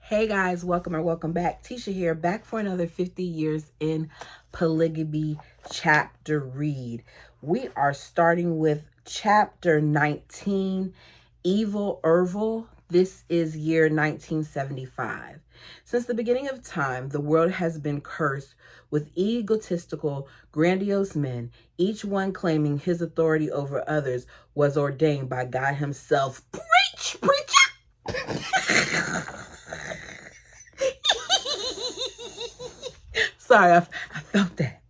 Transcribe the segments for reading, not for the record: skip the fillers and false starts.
Hey guys, welcome back. Tisha here, back for another 50 years in polygamy chapter read. We are starting with chapter 19, Evil Irvil. This is year 1975. Since the beginning of time, the world has been cursed with egotistical, grandiose men, each one claiming his authority over others was ordained by God himself. Preach, preacher! Sorry, I felt that.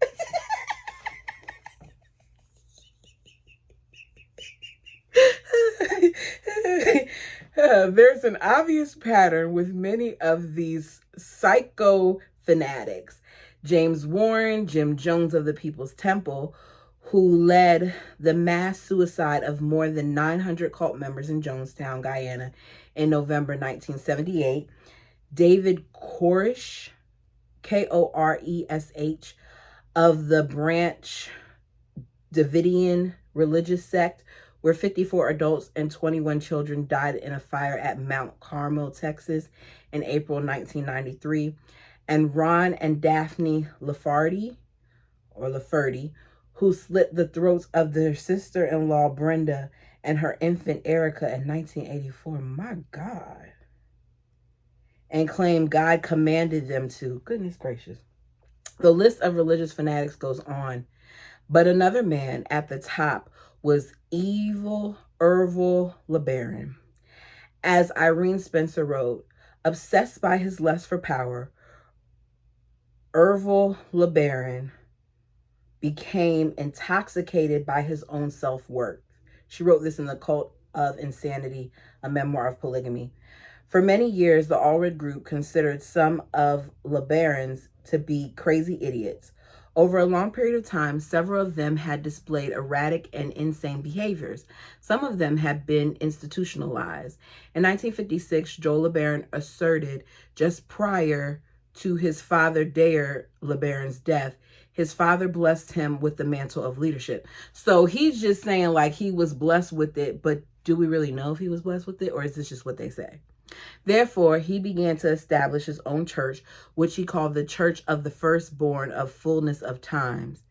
There's an obvious pattern with many of these psycho fanatics. James Warren, Jim Jones of the People's Temple, who led the mass suicide of more than 900 cult members in Jonestown, Guyana in November 1978. David Koresh, Koresh, of the Branch Davidian religious sect, where 54 adults and 21 children died in a fire at Mount Carmel, Texas in April 1993. And Ron and Daphne Lafferty, who slit the throats of their sister-in-law Brenda and her infant Erica in 1984. My God. And claimed God commanded them to. Goodness gracious. The list of religious fanatics goes on. But another man at the top was Irvil LeBaron. As Irene Spencer wrote, obsessed by his lust for power, Irvil LeBaron became intoxicated by his own self-worth. She wrote this in The Cult of Insanity, a memoir of polygamy. For many years, the Allred group considered some of LeBaron's to be crazy idiots. Over a long period of time, several of them had displayed erratic and insane behaviors. Some of them had been institutionalized. In 1956, Joel LeBaron asserted, just prior to his father Dare LeBaron's death, his father blessed him with the mantle of leadership. So he's just saying like he was blessed with it, but do we really know if he was blessed with it, or is this just what they say? Therefore, he began to establish his own church, which he called the Church of the Firstborn of Fullness of Times.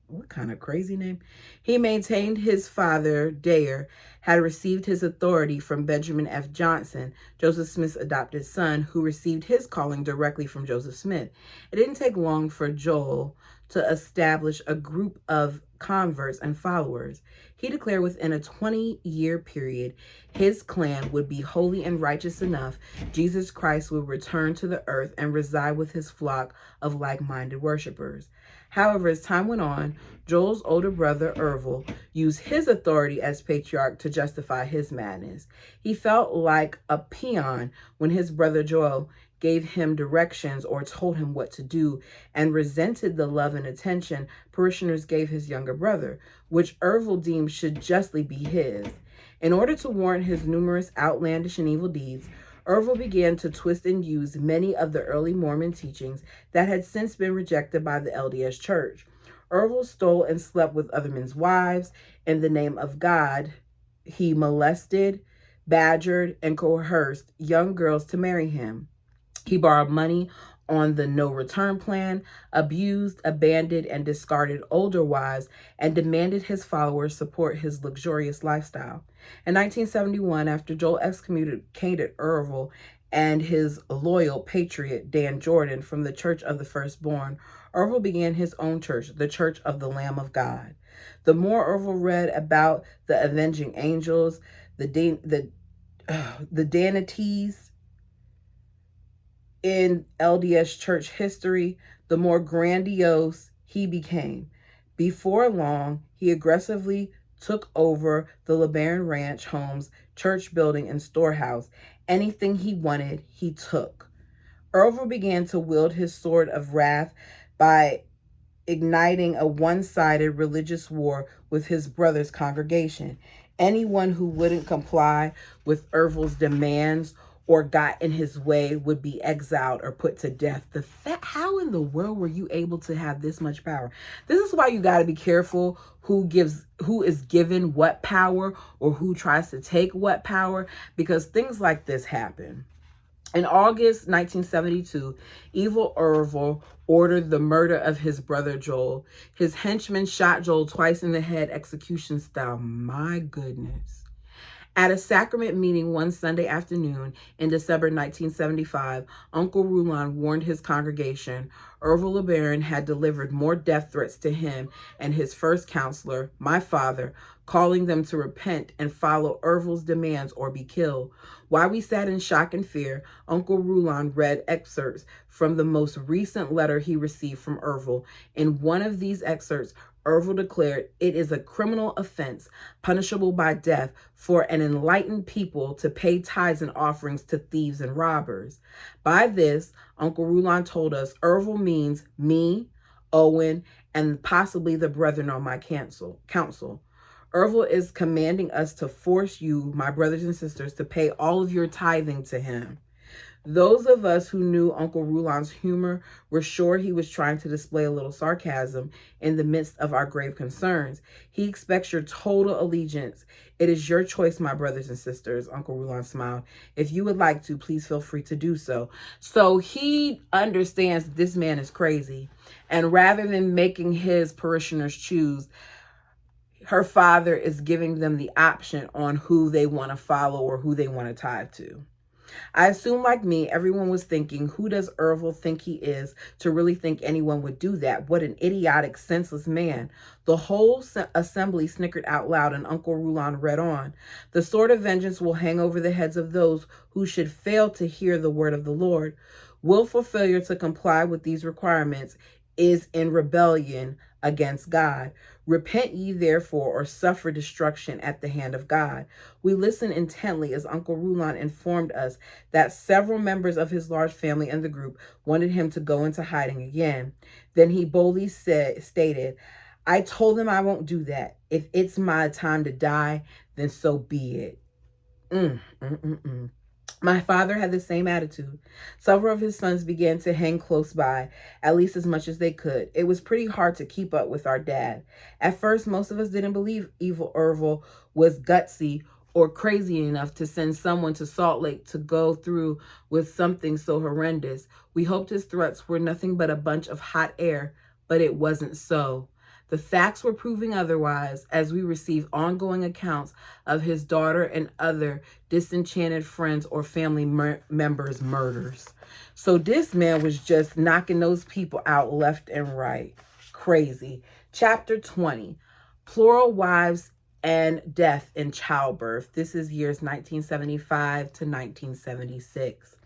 What kind of crazy name? He maintained his father, Dare, had received his authority from Benjamin F. Johnson, Joseph Smith's adopted son, who received his calling directly from Joseph Smith. It didn't take long for Joel to establish a group of converts and followers. He declared within a 20-year period, his clan would be holy and righteous enough. Jesus Christ would return to the earth and reside with his flock of like-minded worshipers. However, as time went on, Joel's older brother, Irvil, used his authority as patriarch to justify his madness. He felt like a peon when his brother Joel gave him directions or told him what to do, and resented the love and attention parishioners gave his younger brother, which Irvil deemed should justly be his. In order to warrant his numerous outlandish and evil deeds, Irvil began to twist and use many of the early Mormon teachings that had since been rejected by the LDS Church. Irvil stole and slept with other men's wives. In the name of God, he molested, badgered, and coerced young girls to marry him. He borrowed money on the no return plan, abused, abandoned, and discarded older wives, and demanded his followers support his luxurious lifestyle. In 1971, after Joel excommunicated Irvil and his loyal patriot Dan Jordan from the Church of the Firstborn, Irvil began his own church, the Church of the Lamb of God. The more Irvil read about the avenging angels, the deities in LDS church history, the more grandiose he became. Before long, he aggressively took over the LeBaron Ranch homes, church building, and storehouse. Anything he wanted, he took. Irvil began to wield his sword of wrath by igniting a one-sided religious war with his brother's congregation. Anyone who wouldn't comply with Irvil's demands or got in his way would be exiled or put to death. How in the world were you able to have this much power? This is why you got to be careful who is given what power or who tries to take what power, because things like this happen. In August 1972, evil Irvil ordered the murder of his brother Joel. His henchmen shot Joel twice in the head, execution style. My goodness. At a sacrament meeting one Sunday afternoon in December 1975, Uncle Rulon warned his congregation Irvil LeBaron had delivered more death threats to him and his first counselor, my father, calling them to repent and follow Irvil's demands or be killed. While we sat in shock and fear, Uncle Rulon read excerpts from the most recent letter he received from Irvil. In one of these excerpts, Irvil declared it is a criminal offense, punishable by death, for an enlightened people to pay tithes and offerings to thieves and robbers. By this, Uncle Rulon told us, Irvil means me, Owen, and possibly the brethren on my council. Irvil is commanding us to force you, my brothers and sisters, to pay all of your tithing to him. Those of us who knew Uncle Rulon's humor were sure he was trying to display a little sarcasm in the midst of our grave concerns. He expects your total allegiance. It is your choice, my brothers and sisters, Uncle Rulon smiled. If you would like to, please feel free to do so. So he understands this man is crazy. And rather than making his parishioners choose, her father is giving them the option on who they want to follow or who they want to tithe to. I assume, like me, everyone was thinking, who does Irvil think he is to really think anyone would do that? What an idiotic, senseless man. The whole assembly snickered out loud, and Uncle Rulon read on. The sword of vengeance will hang over the heads of those who should fail to hear the word of the Lord. Willful failure to comply with these requirements is in rebellion against God. Repent ye therefore, or suffer destruction at the hand of God. We listened intently as Uncle Rulon informed us that several members of his large family and the group wanted him to go into hiding again. Then he boldly stated, I told them I won't do that. If it's my time to die, then so be it. My father had the same attitude. Several of his sons began to hang close by, at least as much as they could. It was pretty hard to keep up with our dad. At first, most of us didn't believe evil Irvil was gutsy or crazy enough to send someone to Salt Lake to go through with something so horrendous. We hoped his threats were nothing but a bunch of hot air, but it wasn't so. The facts were proving otherwise as we received ongoing accounts of his daughter and other disenchanted friends or family members' murders. So this man was just knocking those people out left and right. Crazy. Chapter 20, Plural Wives and Death in Childbirth. This is years 1975 to 1976.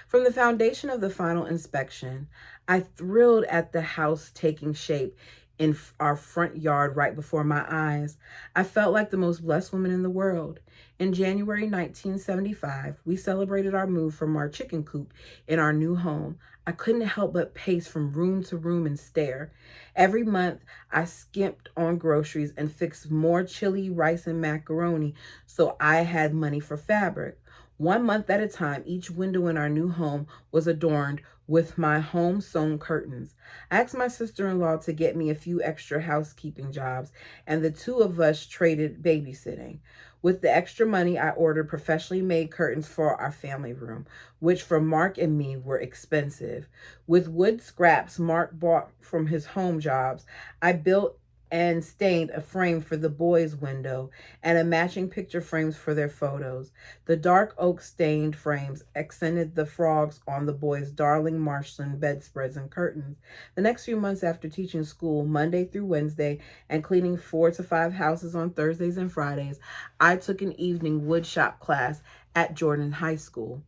From the foundation of the final inspection, I thrilled at the house taking shape in our front yard right before my eyes. I felt like the most blessed woman in the world. In January 1975, we celebrated our move from our chicken coop in our new home. I couldn't help but pace from room to room and stare. Every month, I skimped on groceries and fixed more chili, rice, and macaroni so I had money for fabric. 1 month at a time, each window in our new home was adorned with my home-sewn curtains. I asked my sister-in-law to get me a few extra housekeeping jobs, and the two of us traded babysitting. With the extra money, I ordered professionally made curtains for our family room, which for Mark and me were expensive. With wood scraps Mark bought from his home jobs, I built and stained a frame for the boys' window and a matching picture frames for their photos. The dark oak stained frames accented the frogs on the boys' darling Marshland bedspreads and curtains. The next few months after teaching school, Monday through Wednesday, and cleaning 4 to 5 houses on Thursdays and Fridays, I took an evening woodshop class at Jordan High School.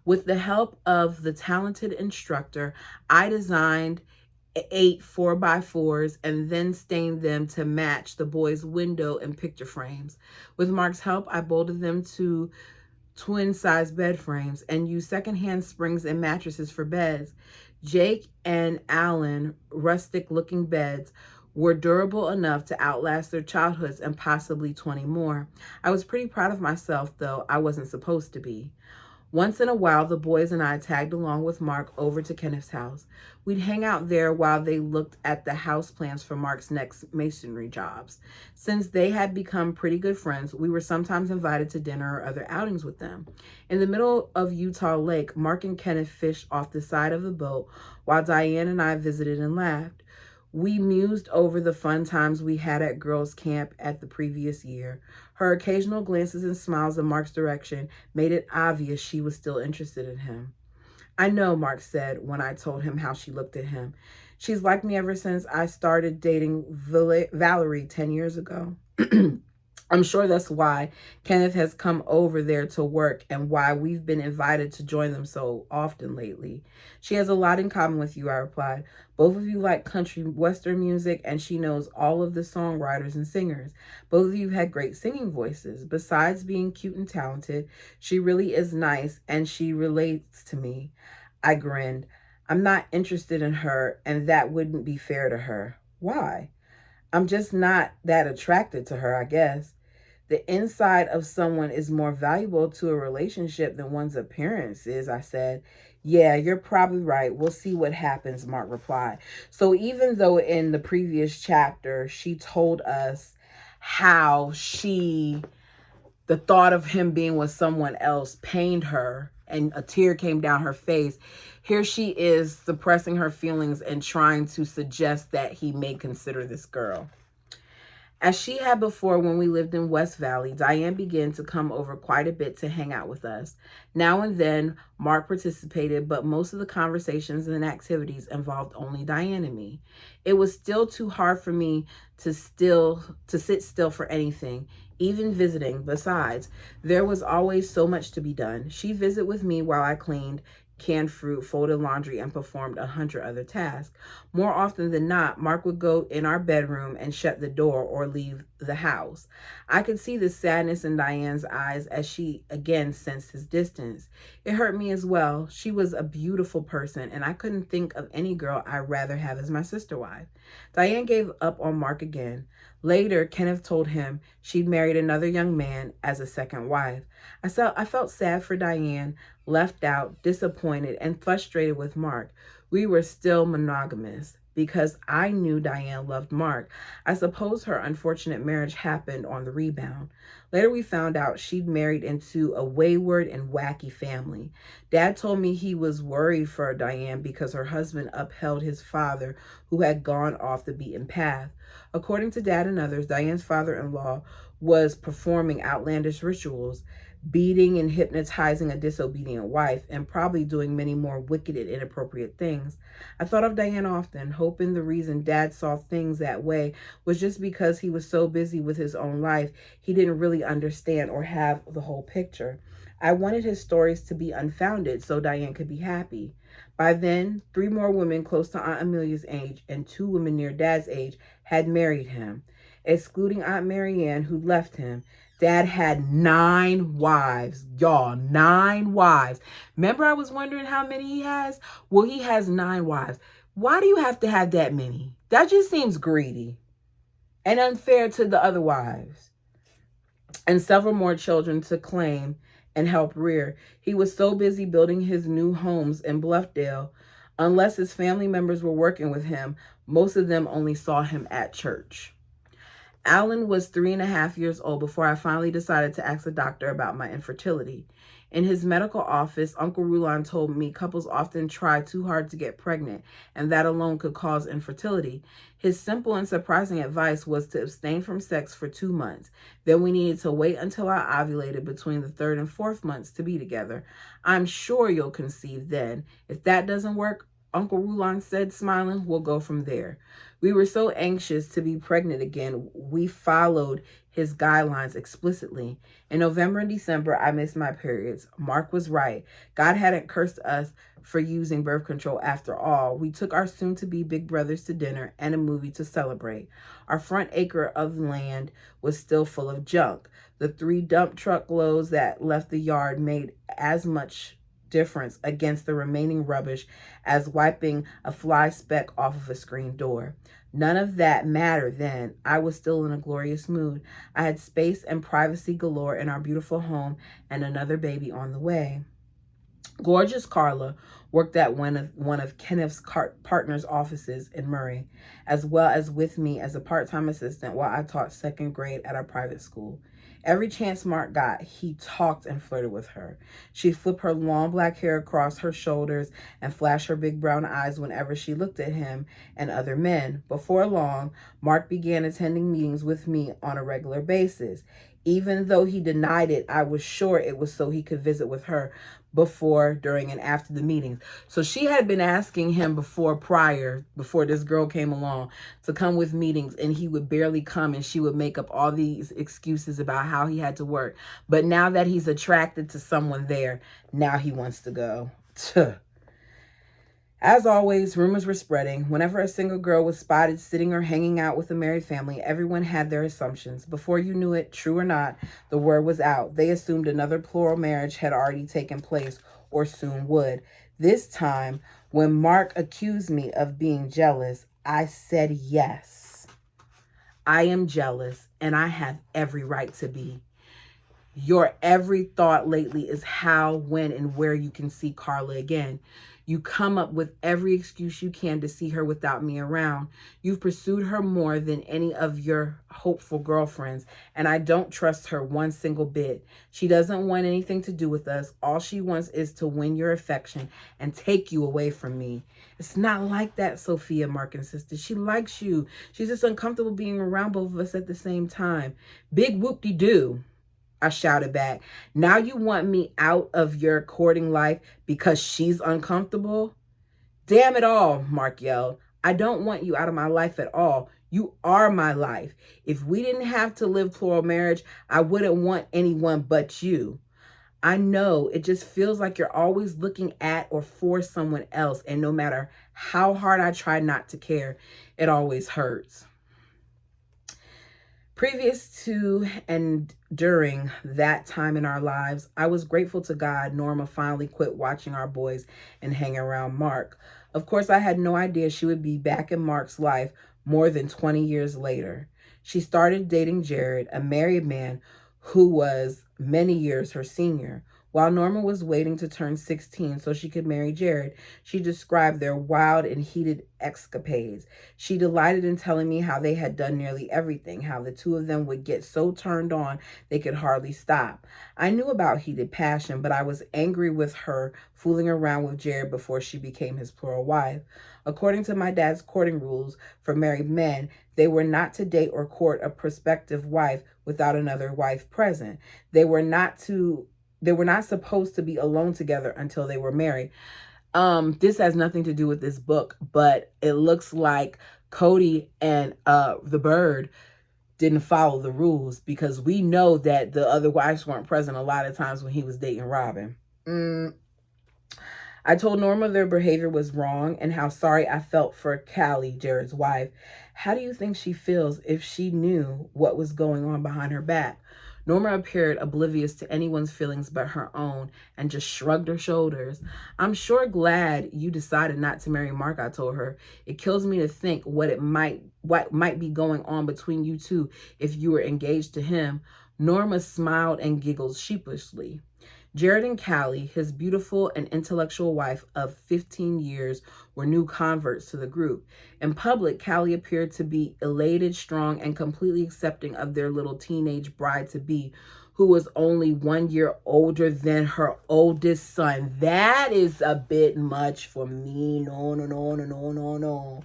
With the help of the talented instructor, I designed 8 4x4s and then stained them to match the boys' window and picture frames. With Mark's help, I bolted them to twin-size bed frames and used secondhand springs and mattresses for beds. Jake and Alan, rustic-looking beds, were durable enough to outlast their childhoods and possibly 20 more. I was pretty proud of myself, though I wasn't supposed to be. Once in a while, the boys and I tagged along with Mark over to Kenneth's house. We'd hang out there while they looked at the house plans for Mark's next masonry jobs. Since they had become pretty good friends, we were sometimes invited to dinner or other outings with them. In the middle of Utah Lake, Mark and Kenneth fished off the side of the boat while Diane and I visited and laughed. We mused over the fun times we had at girls' camp at the previous year. Her occasional glances and smiles in Mark's direction made it obvious she was still interested in him. I know, Mark said when I told him how she looked at him. She's liked me ever since I started dating Valerie 10 years ago. I'm sure that's why Kenneth has come over there to work and why we've been invited to join them so often lately. She has a lot in common with you, I replied. Both of you like country western music, and she knows all of the songwriters and singers. Both of you had great singing voices. Besides being cute and talented, she really is nice, and she relates to me. I grinned. I'm not interested in her, and that wouldn't be fair to her. Why? I'm just not that attracted to her, I guess. The inside of someone is more valuable to a relationship than one's appearance is, I said. Yeah, you're probably right. We'll see what happens, Mark replied. So even though in the previous chapter, she told us how the thought of him being with someone else pained her and a tear came down her face, here she is suppressing her feelings and trying to suggest that he may consider this girl. As she had before when we lived in West Valley, Diane began to come over quite a bit to hang out with us. Now and then, Mark participated, but most of the conversations and activities involved only Diane and me. It was still too hard for me to sit still for anything, even visiting. Besides, there was always so much to be done. She'd visit with me while I cleaned, canned fruit, folded laundry, and performed 100 other tasks. More often than not, Mark would go in our bedroom and shut the door or leave the house. I could see the sadness in Diane's eyes as she again sensed his distance. It hurt me as well. She was a beautiful person, and I couldn't think of any girl I'd rather have as my sister wife. Diane gave up on Mark again. Later, Kenneth told him she'd married another young man as a second wife. I felt sad for Diane, left out, disappointed, and frustrated with Mark. We were still monogamous because I knew Diane loved Mark. I suppose her unfortunate marriage happened on the rebound. Later, we found out she'd married into a wayward and wacky family. Dad told me he was worried for Diane because her husband upheld his father, who had gone off the beaten path. According to Dad and others, Diane's father-in-law was performing outlandish rituals, beating and hypnotizing a disobedient wife, and probably doing many more wicked and inappropriate things. I thought of Diane often, hoping the reason Dad saw things that way was just because he was so busy with his own life, he didn't really understand or have the whole picture. I wanted his stories to be unfounded so Diane could be happy. By then, 3 more women close to Aunt Amelia's age and 2 women near Dad's age had married him, excluding Aunt Marianne, who left him. Dad had 9 wives. Y'all, 9 wives. Remember I was wondering how many he has? Well, he has 9 wives. Why do you have to have that many? That just seems greedy and unfair to the other wives. And several more children to claim and help rear. He was so busy building his new homes in Bluffdale. Unless his family members were working with him, most of them only saw him at church. Alan was 3.5 years old before I finally decided to ask the doctor about my infertility. In his medical office, Uncle Rulon told me couples often try too hard to get pregnant, and that alone could cause infertility. His simple and surprising advice was to abstain from sex for 2 months. Then we needed to wait until I ovulated between the 3rd and 4th months to be together. I'm sure you'll conceive then. If that doesn't work, Uncle Rulon said, smiling, we'll go from there. We were so anxious to be pregnant again, we followed his guidelines explicitly. In November and December, I missed my periods. Mark was right. God hadn't cursed us for using birth control after all. We took our soon-to-be big brothers to dinner and a movie to celebrate. Our front acre of land was still full of junk. The 3 dump truck loads that left the yard made as much difference against the remaining rubbish as wiping a fly speck off of a screen door. None of that mattered then. I was still in a glorious mood. I had space and privacy galore in our beautiful home and another baby on the way. Gorgeous Carla worked at one of Kenneth's partner's offices in Murray, as well as with me as a part-time assistant while I taught second grade at our private school. Every chance Mark got, he talked and flirted with her. She'd flip her long black hair across her shoulders and flash her big brown eyes whenever she looked at him and other men. Before long, Mark began attending meetings with me on a regular basis. Even though he denied it, I was sure it was so he could visit with her before, during, and after the meetings. So she had been asking him before this girl came along, to come with meetings, and he would barely come, and she would make up all these excuses about how he had to work. But now that he's attracted to someone there, now he wants to go. As always, rumors were spreading. Whenever a single girl was spotted sitting or hanging out with a married family, everyone had their assumptions. Before you knew it, true or not, the word was out. They assumed another plural marriage had already taken place or soon would. This time, when Mark accused me of being jealous, I said yes. I am jealous, and I have every right to be. Your every thought lately is how, when, and where you can see Carla again. You come up with every excuse you can to see her without me around. You've pursued her more than any of your hopeful girlfriends, and I don't trust her one single bit. She doesn't want anything to do with us. All she wants is to win your affection and take you away from me. It's not like that, Sophia, Mark insisted. She likes you. She's just uncomfortable being around both of us at the same time. Big whoop-de-doo, I shouted back. Now you want me out of your courting life because she's uncomfortable? Damn it all, Mark yelled. I don't want you out of my life at all. You are my life. If we didn't have to live plural marriage, I wouldn't want anyone but you. I know, it just feels like you're always looking at or for someone else, and no matter how hard I try not to care, it always hurts. Previous to and during that time in our lives, I was grateful to God Norma finally quit watching our boys and hang around Mark. Of course, I had no idea she would be back in Mark's life more than 20 years later. She started dating Jared, a married man who was many years her senior. While Norma was waiting to turn 16 so she could marry Jared, she described their wild and heated escapades. She delighted in telling me how they had done nearly everything, how the two of them would get so turned on they could hardly stop. I knew about heated passion, but I was angry with her fooling around with Jared before she became his plural wife. According to my dad's courting rules for married men, they were not to date or court a prospective wife without another wife present. They were not supposed to be alone together until they were married. This has nothing to do with this book, but it looks like Cody and the bird didn't follow the rules, because we know that the other wives weren't present a lot of times when he was dating Robin. I told Norma their behavior was wrong and how sorry I felt for Callie, Jared's wife. How do you think she feels if she knew what was going on behind her back? Norma appeared oblivious to anyone's feelings but her own and just shrugged her shoulders. I'm sure glad you decided not to marry Mark, I told her. It kills me to think what might be going on between you two if you were engaged to him. Norma smiled and giggled sheepishly. Jared and Callie, his beautiful and intellectual wife of 15 years, were new converts to the group. In public, Callie appeared to be elated, strong, and completely accepting of their little teenage bride-to-be, who was only 1 year older than her oldest son. That is a bit much for me. No.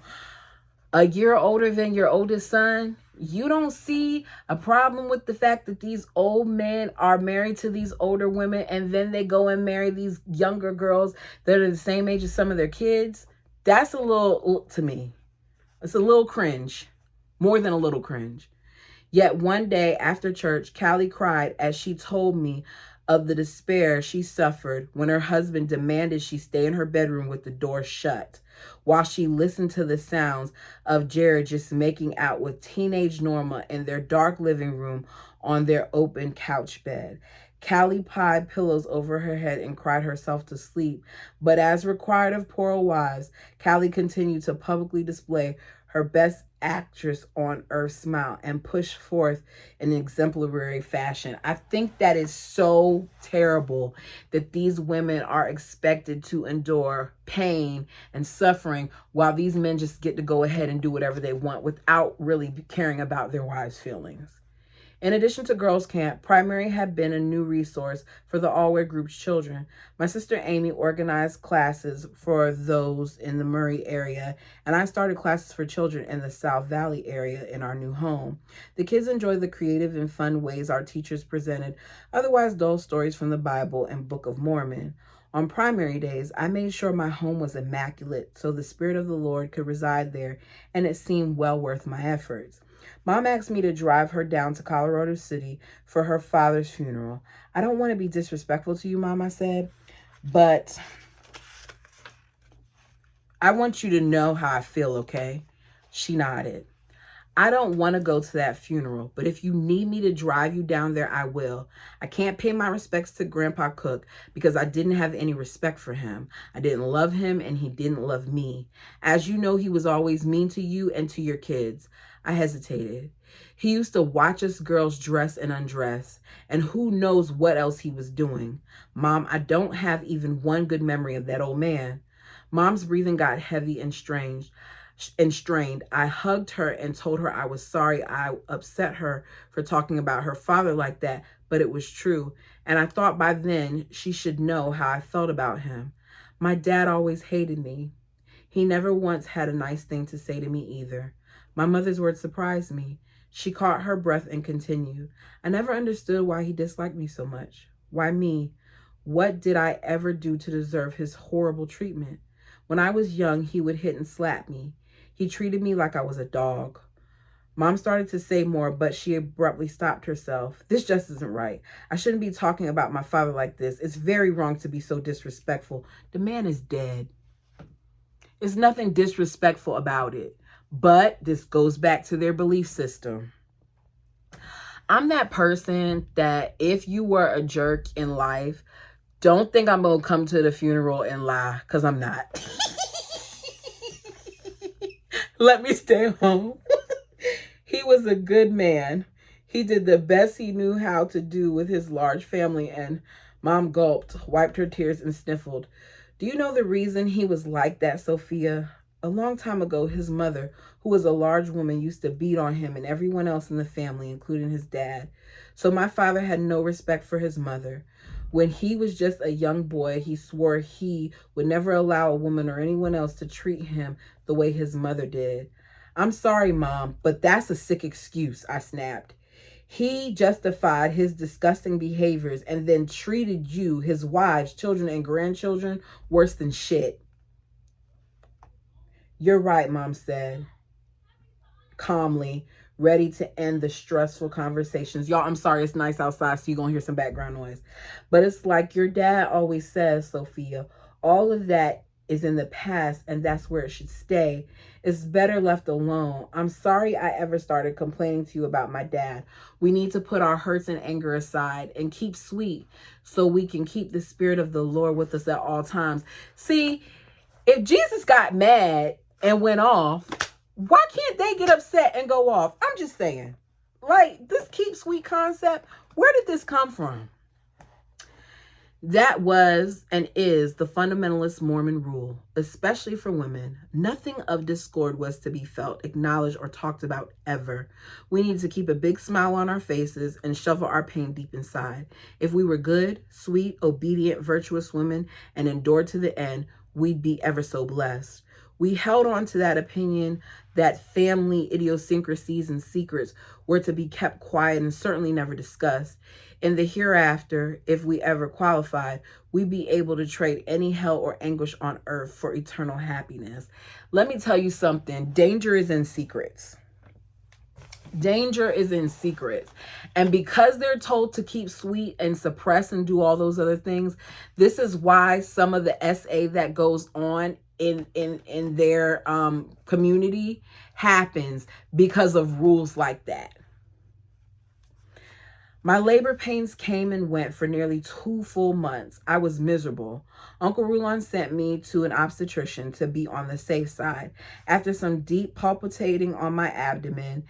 A year older than your oldest son? You don't see a problem with the fact that these old men are married to these older women and then they go and marry these younger girls that are the same age as some of their kids? That's a little, to me, it's a little cringe, more than a little cringe. Yet one day after church, Callie cried as she told me of the despair she suffered when her husband demanded she stay in her bedroom with the door shut, while she listened to the sounds of Jared just making out with teenage Norma in their dark living room on their open couch bed. Callie pied pillows over her head and cried herself to sleep. But as required of poor wives, Callie continued to publicly display her best actress on earth smile and push forth in exemplary fashion. I think that is so terrible that these women are expected to endure pain and suffering while these men just get to go ahead and do whatever they want without really caring about their wives' feelings. In addition to Girls Camp, Primary had been a new resource for the All-Wear Group's children. My sister Amy organized classes for those in the Murray area, and I started classes for children in the South Valley area in our new home. The kids enjoyed the creative and fun ways our teachers presented otherwise dull stories from the Bible and Book of Mormon. On primary days, I made sure my home was immaculate so the Spirit of the Lord could reside there, and it seemed well worth my efforts. Mom asked me to drive her down to Colorado City for her father's funeral. I don't want to be disrespectful to you, Mom, I said, but I want you to know how I feel, okay? She nodded. I don't want to go to that funeral, but if you need me to drive you down there, I will. I can't pay my respects to Grandpa Cook because I didn't have any respect for him. I didn't love him and he didn't love me. As you know, he was always mean to you and to your kids. I hesitated. He used to watch us girls dress and undress, and who knows what else he was doing. Mom, I don't have even one good memory of that old man. Mom's breathing got heavy and strained. I hugged her and told her I was sorry I upset her for talking about her father like that, but it was true, and I thought by then she should know how I felt about him. My dad always hated me. He never once had a nice thing to say to me either. My mother's words surprised me. She caught her breath and continued. I never understood why he disliked me so much. Why me? What did I ever do to deserve his horrible treatment? When I was young, he would hit and slap me. He treated me like I was a dog. Mom started to say more, but she abruptly stopped herself. This just isn't right. I shouldn't be talking about my father like this. It's very wrong to be so disrespectful. The man is dead. There's nothing disrespectful about it. But this goes back to their belief system. I'm that person that if you were a jerk in life, don't think I'm going to come to the funeral and lie, because I'm not. Let me stay home. He was a good man. He did the best he knew how to do with his large family, and Mom gulped, wiped her tears, and sniffled. Do you know the reason he was like that, Sophia? A long time ago, his mother, who was a large woman, used to beat on him and everyone else in the family, including his dad. So my father had no respect for his mother. When he was just a young boy, he swore he would never allow a woman or anyone else to treat him the way his mother did. I'm sorry, Mom, but that's a sick excuse, I snapped. He justified his disgusting behaviors and then treated you, his wives, children, and grandchildren worse than shit. You're right, Mom said, calmly, ready to end the stressful conversations. Y'all, I'm sorry, it's nice outside, so you're going to hear some background noise. But it's like your dad always says, Sophia, all of that is in the past, and that's where it should stay. It's better left alone. I'm sorry I ever started complaining to you about my dad. We need to put our hurts and anger aside and keep sweet so we can keep the Spirit of the Lord with us at all times. See, if Jesus got mad and went off, why can't they get upset and go off? I'm just saying. Like, this keep sweet concept, where did this come from? That was and is the fundamentalist Mormon rule, especially for women. Nothing of discord was to be felt, acknowledged, or talked about ever. We needed to keep a big smile on our faces and shovel our pain deep inside. If we were good, sweet, obedient, virtuous women and endured to the end, we'd be ever so blessed. We held on to that opinion that family idiosyncrasies and secrets were to be kept quiet and certainly never discussed. In the hereafter, if we ever qualified, we'd be able to trade any hell or anguish on earth for eternal happiness. Let me tell you something. Danger is in secrets. Danger is in secrets. And because they're told to keep sweet and suppress and do all those other things, this is why some of the SA that goes on in their community happens because of rules like that. My labor pains came and went for nearly 2 full months. I was miserable. Uncle Rulon sent me to an obstetrician to be on the safe side. After some deep palpitating on my abdomen,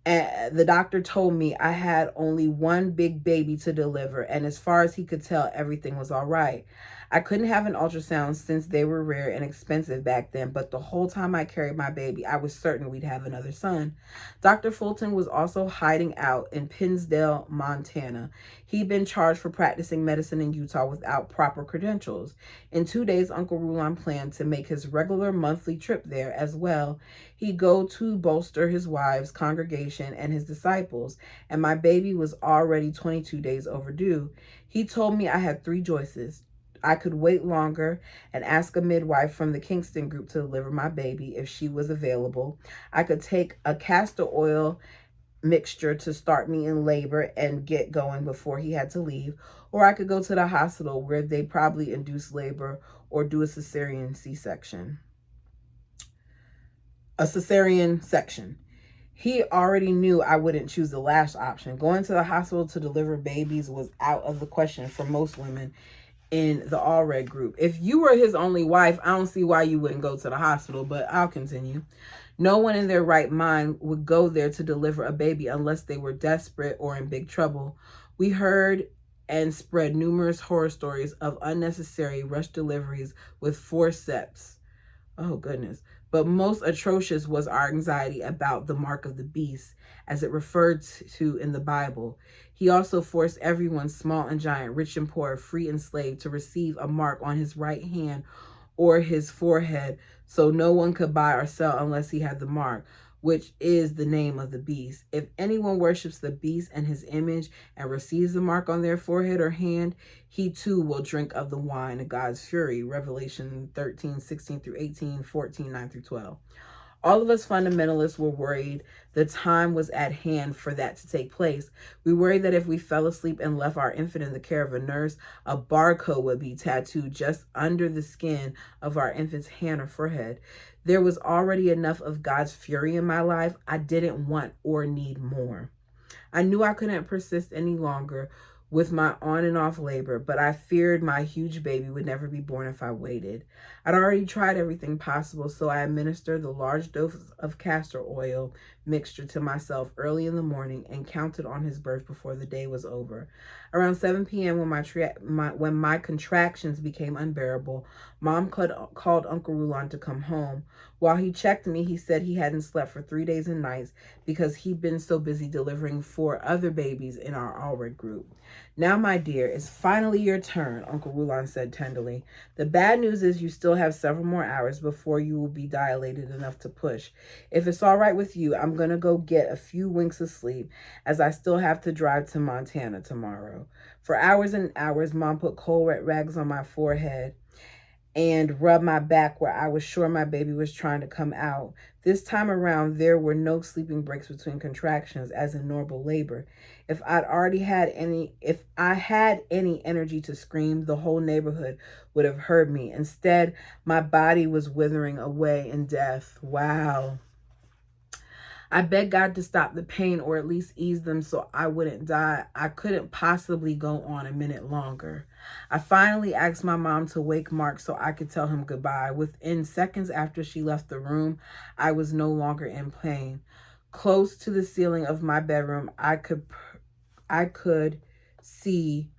and the doctor told me I had only one big baby to deliver, and as far as he could tell, everything was all right. I couldn't have an ultrasound since they were rare and expensive back then, but the whole time I carried my baby, I was certain we'd have another son. Dr. Fulton was also hiding out in Pinsdale, Montana. He'd been charged for practicing medicine in Utah without proper credentials. In 2 days, Uncle Rulon planned to make his regular monthly trip there as well. He'd go to bolster his wife's congregation and his disciples, and my baby was already 22 days overdue. He told me I had 3 choices. I could wait longer and ask a midwife from the Kingston group to deliver my baby if she was available. I could take a castor oil mixture to start me in labor and get going before he had to leave, or I could go to the hospital where they probably induce labor or do a cesarean section. He already knew I wouldn't choose the last option. Going to the hospital to deliver babies was out of the question for most women in the All Red group. If you were his only wife, I don't see why you wouldn't go to the hospital, but I'll continue. No one in their right mind would go there to deliver a baby unless they were desperate or in big trouble. We heard and spread numerous horror stories of unnecessary rush deliveries with forceps. Oh, goodness. But most atrocious was our anxiety about the mark of the beast, as it referred to in the Bible. He also forced everyone, small and giant, rich and poor, free and slave, to receive a mark on his right hand or his forehead, so no one could buy or sell unless he had the mark, which is the name of the beast. If anyone worships the beast and his image and receives the mark on their forehead or hand, he too will drink of the wine of God's fury. Revelation 13:16-18, 14:9-12. All of us fundamentalists were worried the time was at hand for that to take place. We worried that if we fell asleep and left our infant in the care of a nurse, a barcode would be tattooed just under the skin of our infant's hand or forehead. There was already enough of God's fury in my life. I didn't want or need more. I knew I couldn't persist any longer with my on and off labor, but I feared my huge baby would never be born if I waited. I'd already tried everything possible, so I administered the large dose of castor oil mixture to myself early in the morning and counted on his birth before the day was over. Around 7 p.m. when my contractions became unbearable, Mom called Uncle Rulon to come home. While he checked me, he said he hadn't slept for 3 days and nights because he'd been so busy delivering 4 other babies in our All Red group. Now, my dear, it's finally your turn, Uncle Rulon said tenderly. The bad news is you still have several more hours before you will be dilated enough to push. If it's all right with you, I'm going to go get a few winks of sleep, as I still have to drive to Montana tomorrow. For hours and hours, Mom put cold wet rags on my forehead and rubbed my back where I was sure my baby was trying to come out. This time around, there were no sleeping breaks between contractions as in normal labor. If I had any energy to scream, the whole neighborhood would have heard me. Instead, my body was withering away in death. Wow. I begged God to stop the pain or at least ease them so I wouldn't die. I couldn't possibly go on a minute longer. I finally asked my mom to wake Mark so I could tell him goodbye. Within seconds after she left the room, I was no longer in pain. Close to the ceiling of my bedroom, I could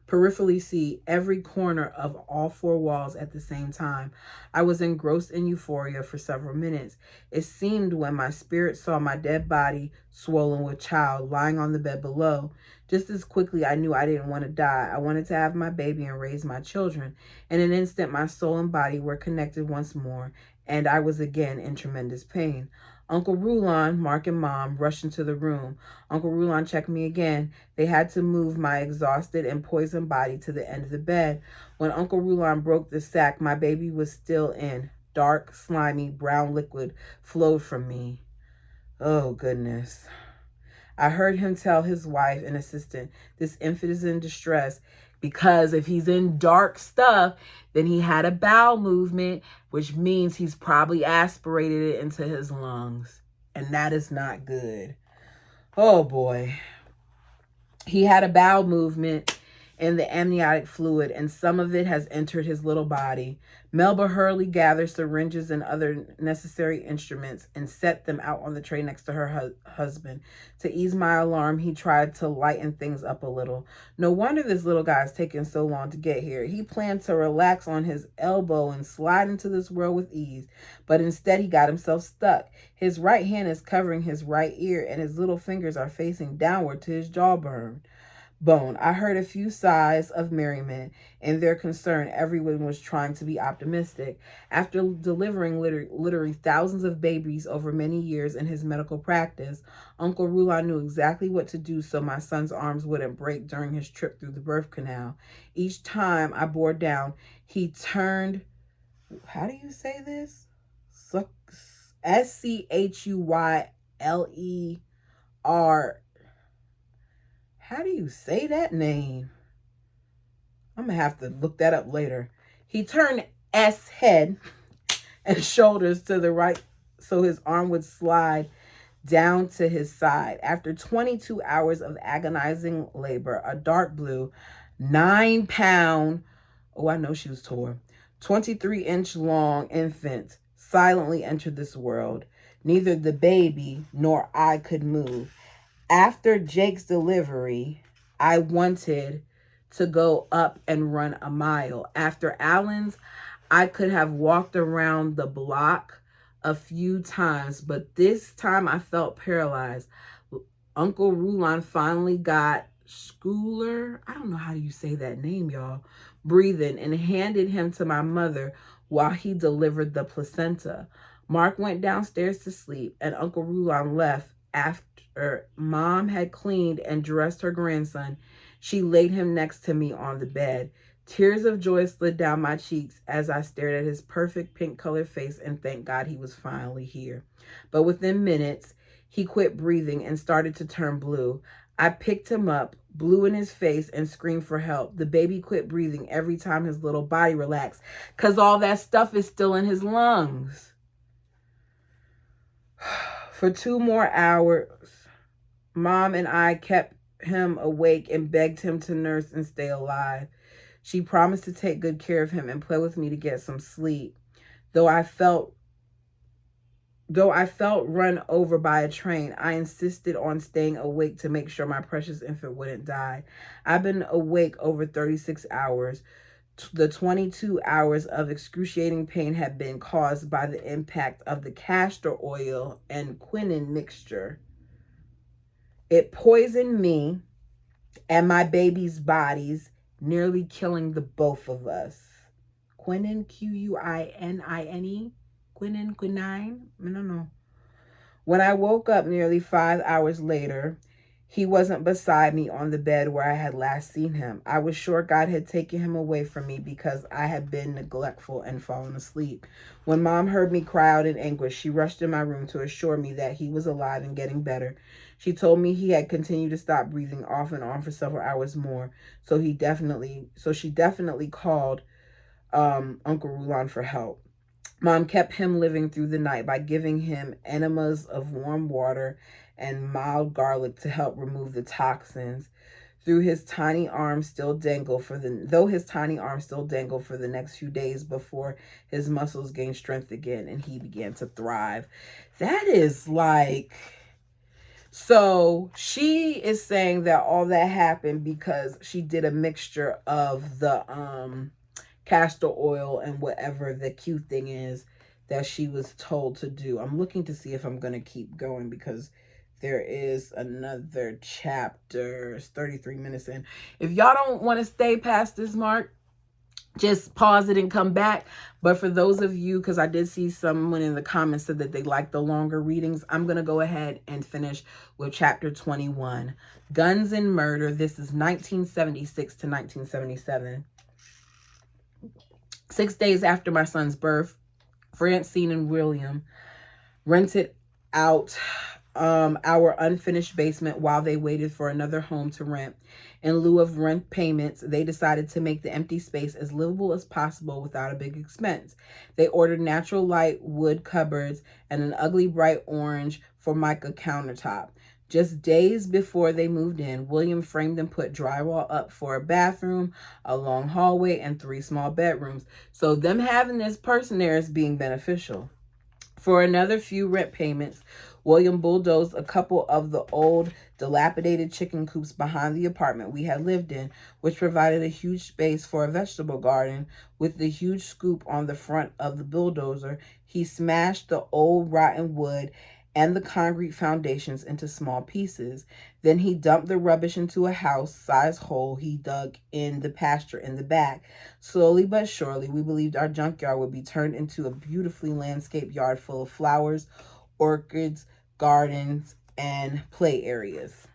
peripherally see every corner of all 4 walls at the same time. I was engrossed in euphoria for several minutes. It seemed when my spirit saw my dead body, swollen with child, lying on the bed below. Just as quickly, I knew I didn't want to die. I wanted to have my baby and raise my children. In an instant, my soul and body were connected once more, and I was again in tremendous pain. Uncle Rulon, Mark, and Mom rushed into the room. Uncle Rulon checked me again. They had to move my exhausted and poisoned body to the end of the bed. When Uncle Rulon broke the sack, my baby was still in. Dark, slimy, brown liquid flowed from me. Oh, goodness. I heard him tell his wife and assistant, "This infant is in distress," because if he's in dark stuff, then he had a bowel movement, which means he's probably aspirated it into his lungs. And that is not good. Oh, boy. He had a bowel movement in the amniotic fluid, and some of it has entered his little body. Melba Hurley gathered syringes and other necessary instruments and set them out on the tray next to her husband. To ease my alarm, he tried to lighten things up a little. No wonder this little guy is taking so long to get here. He planned to relax on his elbow and slide into this world with ease, but instead he got himself stuck. His right hand is covering his right ear, and his little fingers are facing downward to his jawbone. I heard a few sighs of merriment. In their concern, everyone was trying to be optimistic. After delivering literally thousands of babies over many years in his medical practice, Uncle Rulon knew exactly what to do so my son's arms wouldn't break during his trip through the birth canal. Each time I bore down, he turned, how do you say this? Schuyler. How do you say that name? I'm going to have to look that up later. He turned S head and shoulders to the right so his arm would slide down to his side. After 22 hours of agonizing labor, a dark blue, 9-pound, I know she was tall, 23-inch long infant silently entered this world. Neither the baby nor I could move. After Jake's delivery, I wanted to go up and run a mile. After Alan's, I could have walked around the block a few times, but this time I felt paralyzed. Uncle Rulon finally got Schuyler, I don't know how you say that name, y'all, breathing, and handed him to my mother while he delivered the placenta. Mark went downstairs to sleep, and Uncle Rulon left after Mom had cleaned and dressed her grandson. She laid him next to me on the bed. Tears of joy slid down my cheeks as I stared at his perfect pink-colored face and thanked God he was finally here. But within minutes, he quit breathing and started to turn blue. I picked him up, blew in his face, and screamed for help. The baby quit breathing every time his little body relaxed because all that stuff is still in his lungs. For 2 more hours, Mom and I kept him awake and begged him to nurse and stay alive. She promised to take good care of him and play with me to get some sleep. Though I felt run over by a train, I insisted on staying awake to make sure my precious infant wouldn't die. I've been awake over 36 hours. The 22 hours of excruciating pain had been caused by the impact of the castor oil and quinine mixture. It poisoned me and my baby's bodies, nearly killing the both of us. Quinine, Quinine, quinine, I don't know. When I woke up nearly 5 hours later, he wasn't beside me on the bed where I had last seen him. I was sure God had taken him away from me because I had been neglectful and fallen asleep. When Mom heard me cry out in anguish, she rushed in my room to assure me that he was alive and getting better. She told me he had continued to stop breathing off and on for several hours more. So she definitely called Uncle Rulon for help. Mom kept him living through the night by giving him enemas of warm water and mild garlic to help remove the toxins. Though his tiny arm still dangled for the next few days before his muscles gained strength again and he began to thrive. That is like, so she is saying that all that happened because she did a mixture of the castor oil and whatever the cute thing is that she was told to do. I'm looking to see if I'm going to keep going because there is another chapter. It's 33 minutes in. If y'all don't want to stay past this mark, just pause it and come back. But for those of you, because I did see someone in the comments said that they like the longer readings, I'm going to go ahead and finish with chapter 21. Guns and Murder. This is 1976 to 1977. 6 days after my son's birth, Francine and William rented out our unfinished basement while they waited for another home to rent. In lieu of rent payments, they decided to make the empty space as livable as possible without a big expense. They ordered natural light wood cupboards and an ugly bright orange Formica countertop. Just days before they moved in, William framed and put drywall up for a bathroom, a long hallway, and 3 small bedrooms. So them having this person there is being beneficial. For another few rent payments, William bulldozed a couple of the old, dilapidated chicken coops behind the apartment we had lived in, which provided a huge space for a vegetable garden. With the huge scoop on the front of the bulldozer, he smashed the old rotten wood and the concrete foundations into small pieces. Then he dumped the rubbish into a house-sized hole he dug in the pasture in the back. Slowly but surely, we believed our junkyard would be turned into a beautifully landscaped yard full of flowers, orchids, gardens, and play areas.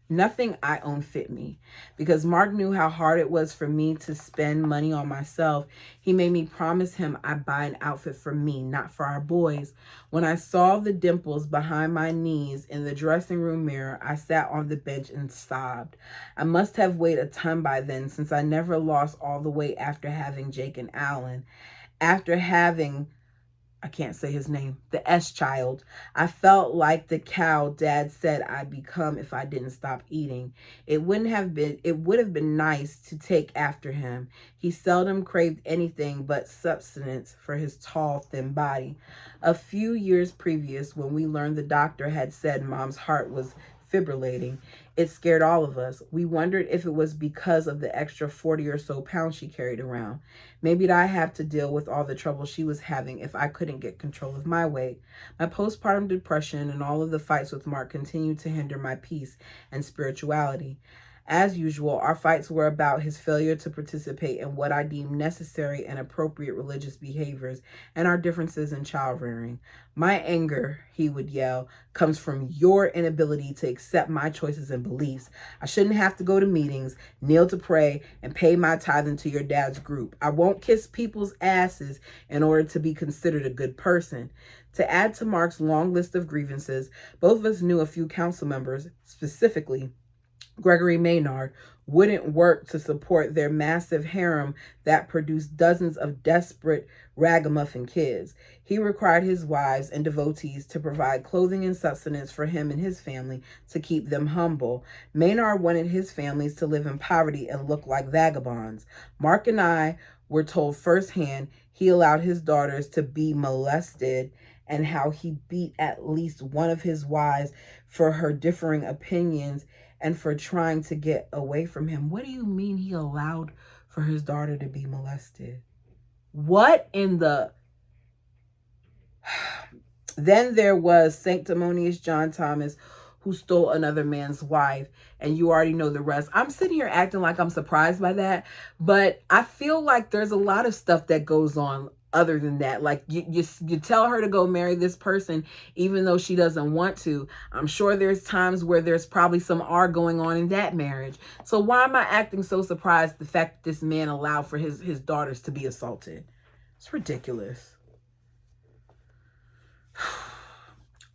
Nothing I own fit me. Because Mark knew how hard it was for me to spend money on myself, he made me promise him I'd buy an outfit for me, not for our boys. When I saw the dimples behind my knees in the dressing room mirror, I sat on the bench and sobbed. I must have weighed a ton by then, since I never lost all the weight after having Jake and Alan. After having, I can't say his name, the S-child, I felt like the cow Dad said I'd become if I didn't stop eating. It would have been nice to take after him. He seldom craved anything but sustenance for his tall, thin body. A few years previous, when we learned the doctor had said Mom's heart was fibrillating, it scared all of us. We wondered if it was because of the extra 40 or so pounds she carried around. Maybe I'd have to deal with all the trouble she was having if I couldn't get control of my weight. My postpartum depression and all of the fights with Mark continued to hinder my peace and spirituality. As usual, our fights were about his failure to participate in what I deemed necessary and appropriate religious behaviors and our differences in child rearing. My anger, he would yell, comes from your inability to accept my choices and beliefs. I shouldn't have to go to meetings, kneel to pray, and pay my tithe into your dad's group. I won't kiss people's asses in order to be considered a good person. To add to Mark's long list of grievances, both of us knew a few council members, specifically Gregory Maynard, wouldn't work to support their massive harem that produced dozens of desperate ragamuffin kids. He required his wives and devotees to provide clothing and sustenance for him and his family to keep them humble. Maynard wanted his families to live in poverty and look like vagabonds. Mark and I were told firsthand he allowed his daughters to be molested and how he beat at least one of his wives for her differing opinions and for trying to get away from him. What do you mean he allowed for his daughter to be molested? What in the... Then there was sanctimonious John Thomas, who stole another man's wife, and you already know the rest. I'm sitting here acting like I'm surprised by that, but I feel like there's a lot of stuff that goes on other than that. Like you tell her to go marry this person even though she doesn't want to. I'm sure there's times where there's probably some R going on in that marriage. So why am I acting so surprised the fact that this man allowed for his daughters to be assaulted? It's ridiculous.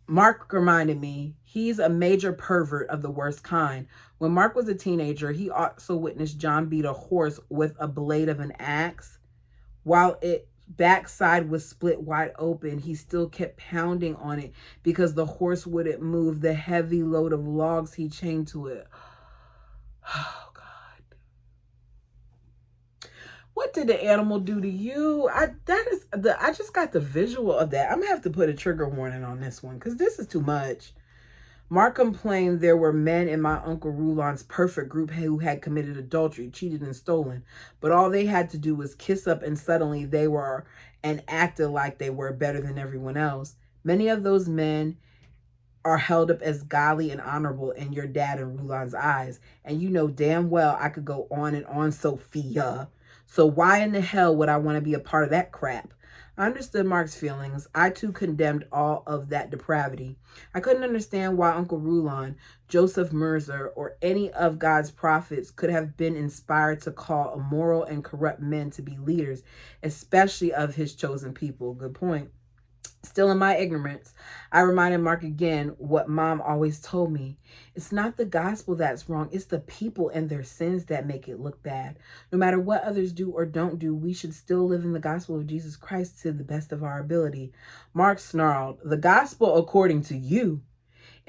Mark reminded me he's a major pervert of the worst kind. When Mark was a teenager, he also witnessed John beat a horse with a blade of an axe. While its backside was split wide open, he still kept pounding on it because the horse wouldn't move the heavy load of logs he chained to it. Oh, God. What did the animal do to you? I just got the visual of that. I'm going to have to put a trigger warning on this one because this is too much. Mark complained there were men in my Uncle Rulon's perfect group who had committed adultery, cheated, and stolen. But all they had to do was kiss up and suddenly they were and acted like they were better than everyone else. Many of those men are held up as godly and honorable in your dad and Rulon's eyes. And you know damn well I could go on and on, Sophia. So why in the hell would I want to be a part of that crap? I understood Mark's feelings. I too condemned all of that depravity. I couldn't understand why Uncle Rulon, Joseph Mercer, or any of God's prophets could have been inspired to call immoral and corrupt men to be leaders, especially of his chosen people. Good point. Still in my ignorance, I reminded Mark again what Mom always told me. It's not the gospel that's wrong. It's the people and their sins that make it look bad. No matter what others do or don't do, we should still live in the gospel of Jesus Christ to the best of our ability. Mark snarled, "The gospel according to you."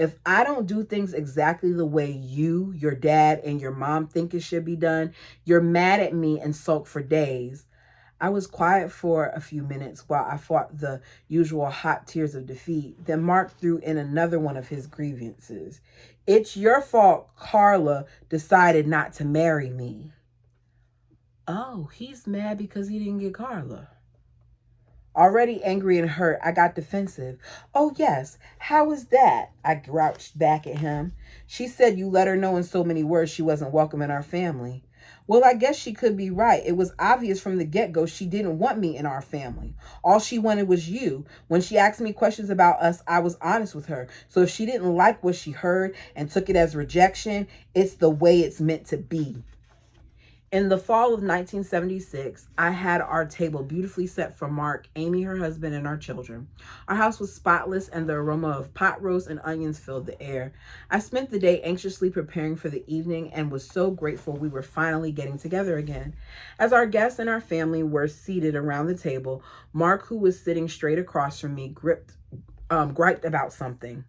If I don't do things exactly the way you, your dad, and your mom think it should be done, you're mad at me and sulk for days. I was quiet for a few minutes while I fought the usual hot tears of defeat. Then Mark threw in another one of his grievances. It's your fault Carla decided not to marry me. Oh, he's mad because he didn't get Carla. Already angry and hurt, I got defensive. Oh, yes. How is that? I grouched back at him. She said you let her know in so many words she wasn't welcome in our family. Well, I guess she could be right. It was obvious from the get-go she didn't want me in our family. All she wanted was you. When she asked me questions about us, I was honest with her. So if she didn't like what she heard and took it as rejection, it's the way it's meant to be. In the fall of 1976, I had our table beautifully set for Mark, Amy, her husband, and our children. Our house was spotless, and the aroma of pot roast and onions filled the air. I spent the day anxiously preparing for the evening and was so grateful we were finally getting together again. As our guests and our family were seated around the table, Mark, who was sitting straight across from me, griped about something.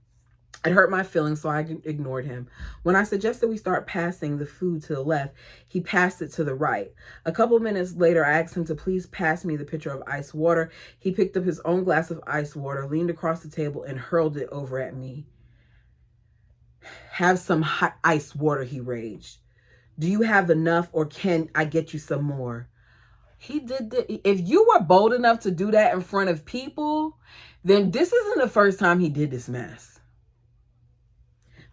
It hurt my feelings, so I ignored him. When I suggested we start passing the food to the left, he passed it to the right. A couple minutes later, I asked him to please pass me the pitcher of ice water. He picked up his own glass of ice water, leaned across the table, and hurled it over at me. Have some hot ice water, he raged. Do you have enough, or can I get you some more? He did that. If you were bold enough to do that in front of people, then this isn't the first time he did this mess.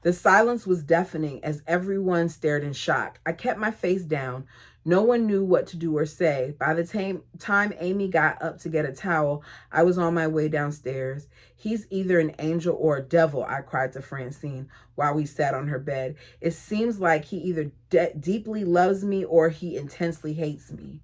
The silence was deafening as everyone stared in shock. I kept my face down. No one knew what to do or say. By the time Amy got up to get a towel, I was on my way downstairs. He's either an angel or a devil, I cried to Francine while we sat on her bed. It seems like he either deeply loves me or he intensely hates me.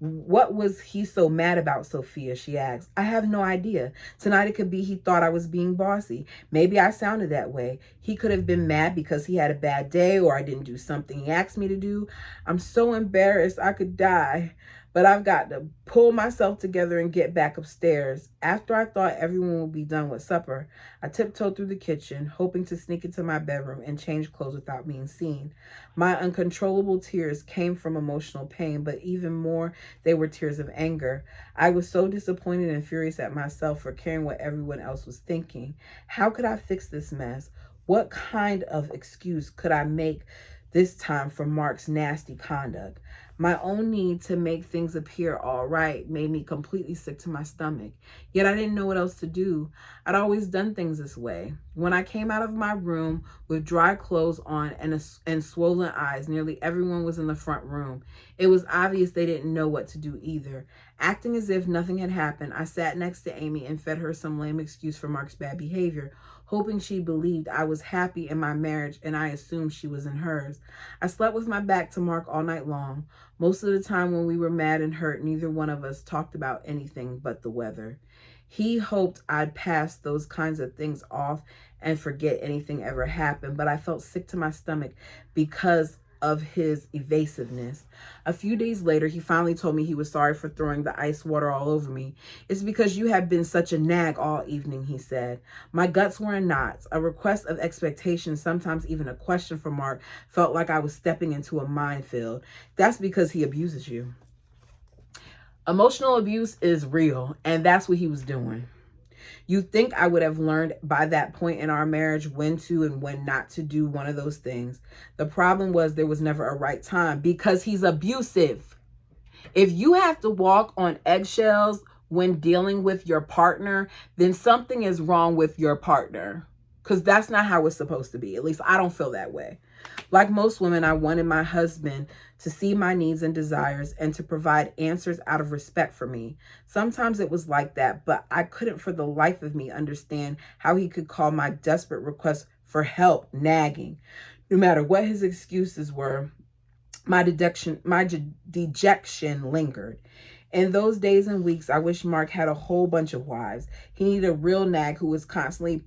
What was he so mad about, Sophia? She asked. I have no idea. Tonight it could be he thought I was being bossy. Maybe I sounded that way. He could have been mad because he had a bad day or I didn't do something he asked me to do. I'm so embarrassed I could die. But I've got to pull myself together and get back upstairs. After I thought everyone would be done with supper, I tiptoed through the kitchen, hoping to sneak into my bedroom and change clothes without being seen. My uncontrollable tears came from emotional pain, but even more, they were tears of anger. I was so disappointed and furious at myself for caring what everyone else was thinking. How could I fix this mess? What kind of excuse could I make this time for Mark's nasty conduct? My own need to make things appear all right made me completely sick to my stomach. Yet I didn't know what else to do. I'd always done things this way. When I came out of my room with dry clothes on and swollen eyes, nearly everyone was in the front room. It was obvious they didn't know what to do either. Acting as if nothing had happened, I sat next to Amy and fed her some lame excuse for Mark's bad behavior, hoping she believed I was happy in my marriage and I assumed she was in hers. I slept with my back to Mark all night long. Most of the time when we were mad and hurt, neither one of us talked about anything but the weather. He hoped I'd pass those kinds of things off and forget anything ever happened, but I felt sick to my stomach because of his evasiveness. A few days later, he finally told me he was sorry for throwing the ice water all over me. It's because you have been such a nag all evening, he said. My guts were in knots. A request of expectation, sometimes even a question from Mark, felt like I was stepping into a minefield. That's because he abuses you. Emotional abuse is real, and that's what he was doing. You'd think I would have learned by that point in our marriage when to and when not to do one of those things. The problem was there was never a right time because he's abusive. If you have to walk on eggshells when dealing with your partner, then something is wrong with your partner, because that's not how it's supposed to be. At least I don't feel that way. Like most women, I wanted my husband to see my needs and desires and to provide answers out of respect for me. Sometimes it was like that, but I couldn't for the life of me understand how he could call my desperate request for help nagging. No matter what his excuses were, my dejection lingered. In those days and weeks, I wish Mark had a whole bunch of wives. He needed a real nag who was constantly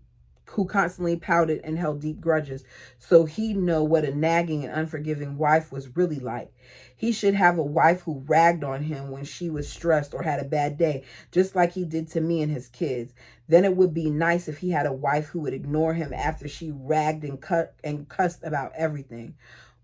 who constantly pouted and held deep grudges, so he'd know what a nagging and unforgiving wife was really like. He should have a wife who ragged on him when she was stressed or had a bad day, just like he did to me and his kids. Then it would be nice if he had a wife who would ignore him after she ragged and cussed about everything.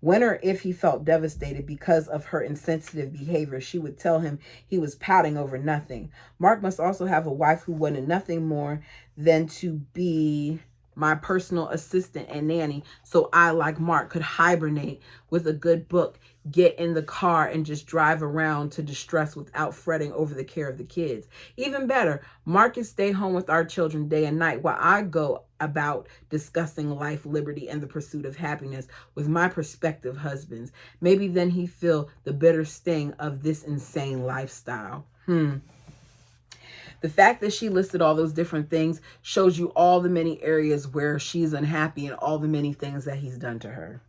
When or if he felt devastated because of her insensitive behavior, she would tell him he was pouting over nothing. Mark must also have a wife who wanted nothing more than to be my personal assistant and nanny, so I, like Mark, could hibernate with a good book, get in the car, and just drive around to distress without fretting over the care of the kids. Even better, Mark can stay home with our children day and night while I go about discussing life, liberty, and the pursuit of happiness with my prospective husbands. Maybe then he'd feel the bitter sting of this insane lifestyle. The fact that she listed all those different things shows you all the many areas where she's unhappy and all the many things that he's done to her.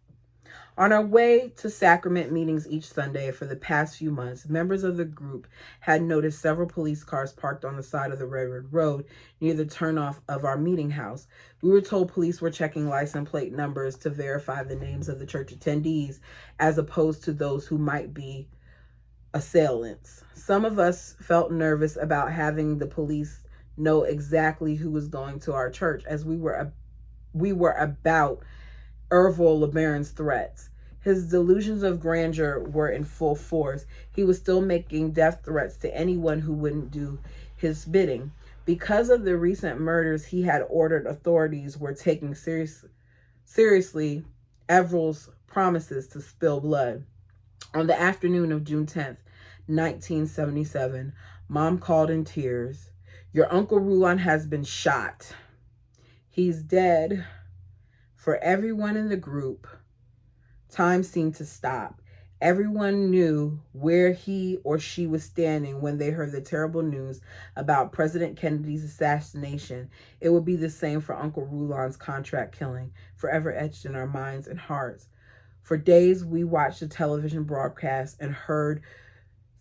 On our way to sacrament meetings each Sunday for the past few months, members of the group had noticed several police cars parked on the side of the railroad road near the turnoff of our meeting house. We were told police were checking license plate numbers to verify the names of the church attendees as opposed to those who might be assailants. Some of us felt nervous about having the police know exactly who was going to our church, as we were about Irvil LeBaron's threats. His delusions of grandeur were in full force. He was still making death threats to anyone who wouldn't do his bidding. Because of the recent murders, he had ordered authorities were taking seriously Irvil's promises to spill blood. On the afternoon of June 10th, 1977, Mom called in tears. "Your Uncle Rulon has been shot. He's dead." For everyone in the group, time seemed to stop. Everyone knew where he or she was standing when they heard the terrible news about President Kennedy's assassination. It would be the same for Uncle Rulon's contract killing, forever etched in our minds and hearts. For days, we watched the television broadcast and heard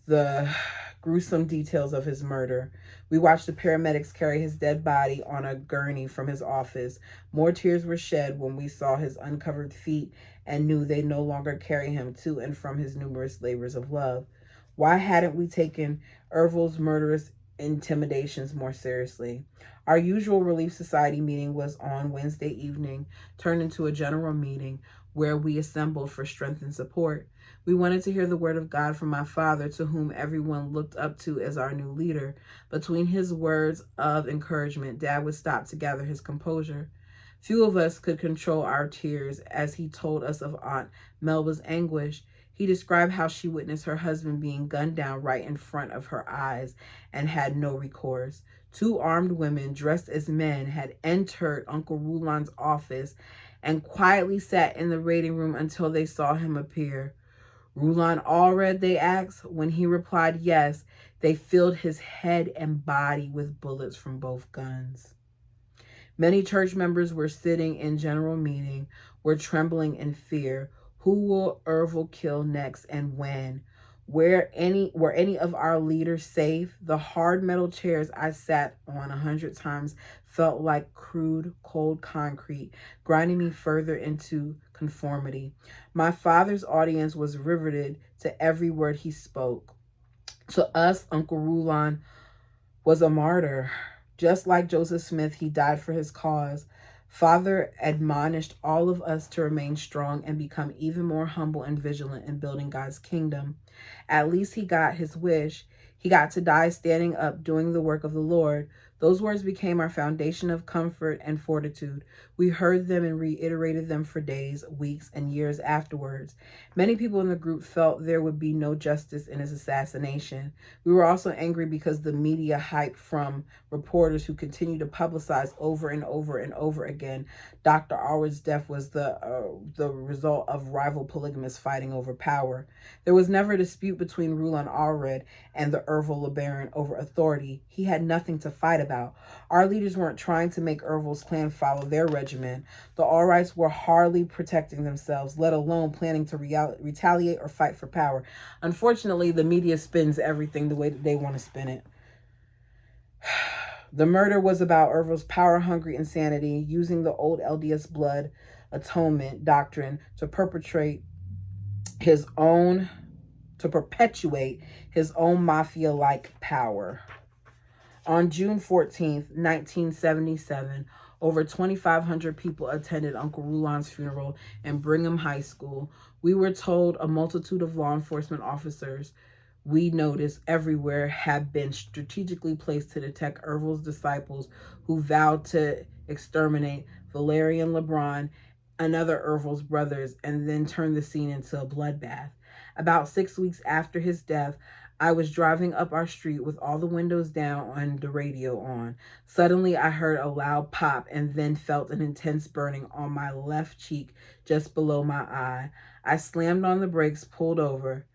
the gruesome details of his murder. We watched the paramedics carry his dead body on a gurney from his office. More tears were shed when we saw his uncovered feet and knew they no longer carry him to and from his numerous labors of love. Why hadn't we taken Irvil's murderous intimidations more seriously? Our usual Relief Society meeting was on Wednesday evening, turned into a general meeting where we assembled for strength and support. We wanted to hear the word of God from my father, to whom everyone looked up to as our new leader. Between his words of encouragement, Dad would stop to gather his composure. Few of us could control our tears as he told us of Aunt Melba's anguish. He described how she witnessed her husband being gunned down right in front of her eyes and had no recourse. 2 armed women dressed as men had entered Uncle Rulon's office and quietly sat in the waiting room until they saw him appear. "Rulon all read?" they asked. When he replied yes, they filled his head and body with bullets from both guns. Many church members were sitting in general meeting, were trembling in fear. Who will Irvil kill next and when? Were any of our leaders safe? The hard metal chairs I sat on 100 times felt like crude, cold concrete, grinding me further into conformity. My father's audience was riveted to every word he spoke. To us, Uncle Rulon was a martyr. Just like Joseph Smith, he died for his cause. Father admonished all of us to remain strong and become even more humble and vigilant in building God's kingdom. At least he got his wish. He got to die standing up, doing the work of the Lord. Those words became our foundation of comfort and fortitude. We heard them and reiterated them for days, weeks, and years afterwards. Many people in the group felt there would be no justice in his assassination. We were also angry because the media hype from reporters who continued to publicize over and over and over again Dr. Allred's death was the result of rival polygamists fighting over power. There was never a dispute between Rulon Allred and the Irvil LeBaron over authority. He had nothing to fight about. Our leaders weren't trying to make Irvil's clan follow their regimen. The Allrights were hardly protecting themselves, let alone planning to retaliate or fight for power. Unfortunately, the media spins everything the way that they want to spin it. The murder was about Irvil's power-hungry insanity, using the old LDS blood atonement doctrine to his own perpetuate his own mafia-like power. On June 14th, 1977, over 2,500 people attended Uncle Rulon's funeral in Brigham High School. We were told a multitude of law enforcement officers we noticed everywhere had been strategically placed to detect Irvil's disciples who vowed to exterminate Irvil LeBaron and other Irvil's brothers and then turn the scene into a bloodbath. About 6 weeks after his death, I was driving up our street with all the windows down and the radio on. Suddenly, I heard a loud pop and then felt an intense burning on my left cheek just below my eye. I slammed on the brakes, pulled over.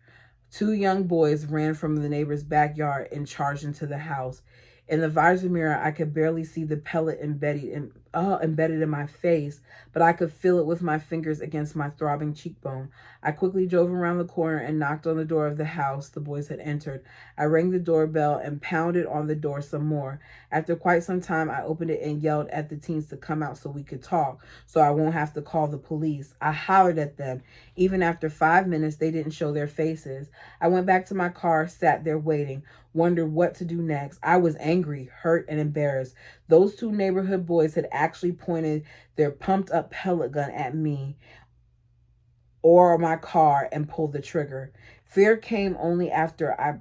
Two young boys ran from the neighbor's backyard and charged into the house. In the visor mirror, I could barely see the pellet embedded in my face, but I could feel it with my fingers against my throbbing cheekbone. I quickly drove around the corner and knocked on the door of the house the boys had entered. I rang the doorbell and pounded on the door some more. After quite some time, I opened it and yelled at the teens to come out so we could talk, so I won't have to call the police. I hollered at them. Even after 5 minutes, they didn't show their faces. I went back to my car, sat there waiting, wondered what to do next. I was angry, hurt, and embarrassed. Those two neighborhood boys had actually pointed their pumped-up pellet gun at me or my car and pulled the trigger. Fear came only after I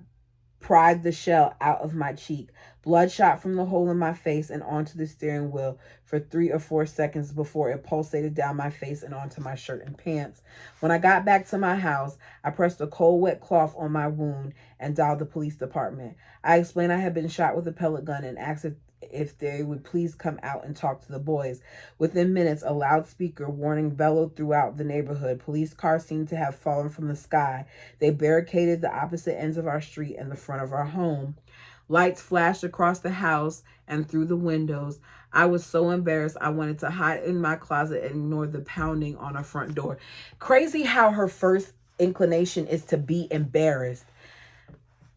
pried the shell out of my cheek. Blood shot from the hole in my face and onto the steering wheel for 3 or 4 seconds before it pulsated down my face and onto my shirt and pants. When I got back to my house, I pressed a cold, wet cloth on my wound and dialed the police department. I explained I had been shot with a pellet gun and asked if they would please come out and talk to the boys. Within minutes, a loudspeaker warning bellowed throughout the neighborhood. Police cars seemed to have fallen from the sky. They barricaded the opposite ends of our street and the front of our home. Lights flashed across the house and through the windows. I was so embarrassed I wanted to hide in my closet and ignore the pounding on our front door. Crazy how her first inclination is to be embarrassed.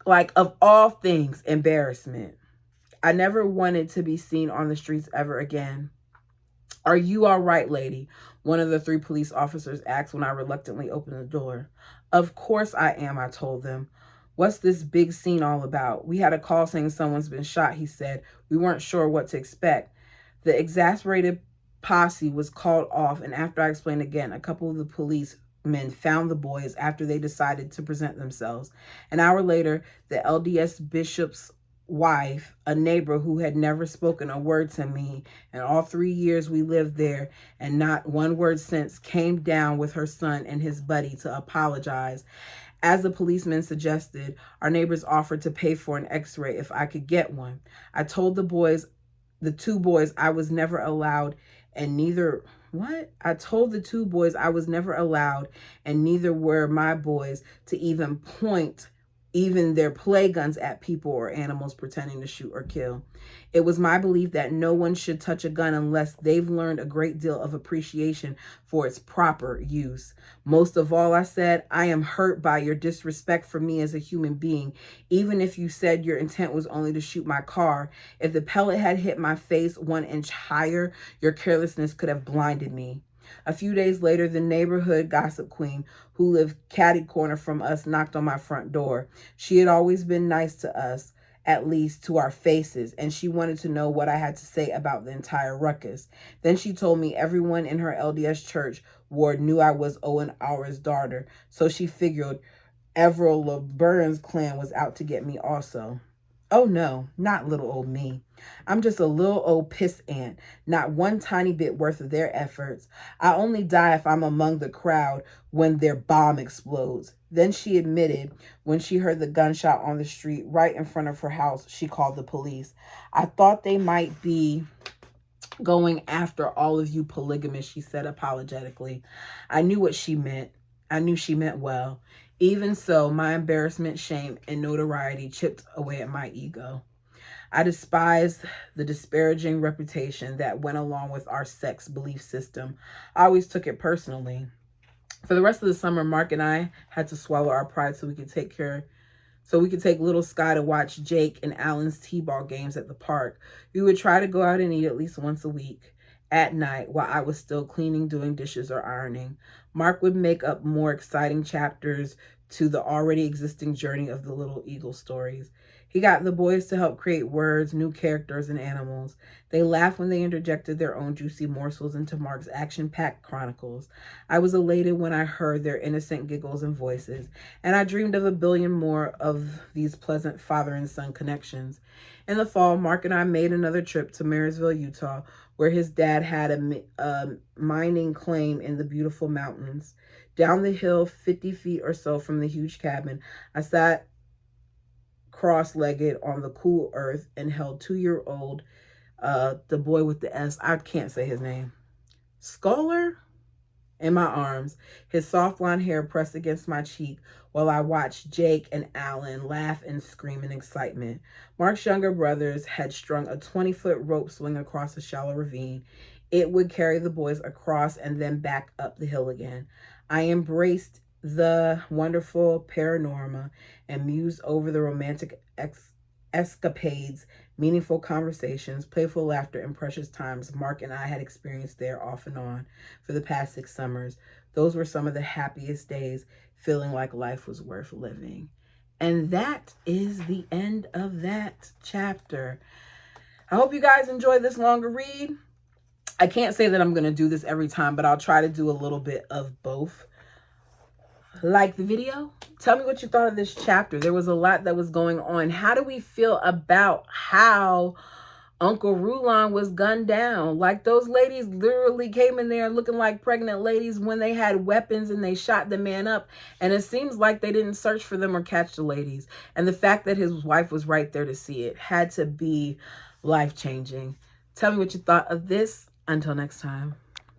Like, of all things, embarrassment. I never wanted to be seen on the streets ever again. "Are you all right, lady?" one of the 3 police officers asked when I reluctantly opened the door. "Of course I am," I told them. "What's this big scene all about?" "We had a call saying someone's been shot," he said. "We weren't sure what to expect." The exasperated posse was called off, and after I explained again, a couple of the policemen found the boys after they decided to present themselves. An hour later, the LDS bishop's wife, a neighbor who had never spoken a word to me in all 3 years we lived there and not one word since, came down with her son and his buddy to apologize. As the policeman suggested, our neighbors offered to pay for an x-ray if I could get one. I told the 2 boys I was never allowed and neither were my boys to even point even their play guns at people or animals pretending to shoot or kill. It was my belief that no one should touch a gun unless they've learned a great deal of appreciation for its proper use. Most of all, I said, I am hurt by your disrespect for me as a human being. Even if you said your intent was only to shoot my car, if the pellet had hit my face 1 inch higher, your carelessness could have blinded me. A few days later, the neighborhood gossip queen, who lived catty corner from us, knocked on my front door. She had always been nice to us, at least to our faces, and she wanted to know what I had to say about the entire ruckus. Then she told me everyone in her LDS church ward knew I was Owen Aura's daughter, so she figured Irvil LeBaron's clan was out to get me also. Oh no, not little old me. I'm just a little old piss ant, not one tiny bit worth of their efforts. I only die if I'm among the crowd when their bomb explodes. Then she admitted when she heard the gunshot on the street right in front of her house, she called the police. "I thought they might be going after all of you polygamists," she said apologetically. I knew what she meant. I knew she meant well. Even so, my embarrassment, shame, and notoriety chipped away at my ego. I despised the disparaging reputation that went along with our sex belief system. I always took it personally. For the rest of the summer, Mark and I had to swallow our pride so we could so we could take little Sky to watch Jake and Alan's t-ball games at the park. We would try to go out and eat at least once a week at night while I was still cleaning, doing dishes, or ironing. Mark would make up more exciting chapters to the already existing journey of the Little Eagle stories. He got the boys to help create words, new characters, and animals. They laughed when they interjected their own juicy morsels into Mark's action-packed chronicles. I was elated when I heard their innocent giggles and voices, and I dreamed of a billion more of these pleasant father and son connections. In the fall, Mark and I made another trip to Marysville, Utah, where his dad had a mining claim in the beautiful mountains. Down the hill, 50 feet or so from the huge cabin, I sat cross-legged on the cool earth and held 2-year-old, the boy with the S, I can't say his name, Scholar, in my arms, his soft blonde hair pressed against my cheek while I watched Jake and Alan laugh and scream in excitement. Mark's younger brothers had strung a 20-foot rope swing across a shallow ravine. It would carry the boys across and then back up the hill again. I embraced the wonderful paranorma and mused over the romantic escapades, meaningful conversations, playful laughter, and precious times Mark and I had experienced there off and on for the past 6 summers. Those were some of the happiest days, feeling like life was worth living. And that is the end of that chapter. I hope you guys enjoyed this longer read. I can't say that I'm going to do this every time, but I'll try to do a little bit of both. Like the video? Tell me what you thought of this chapter. There was a lot that was going on. How do we feel about how Uncle Rulon was gunned down? Like, those ladies literally came in there looking like pregnant ladies when they had weapons and they shot the man up. And it seems like they didn't search for them or catch the ladies. And the fact that his wife was right there to see it had to be life-changing. Tell me what you thought of this. Until next time.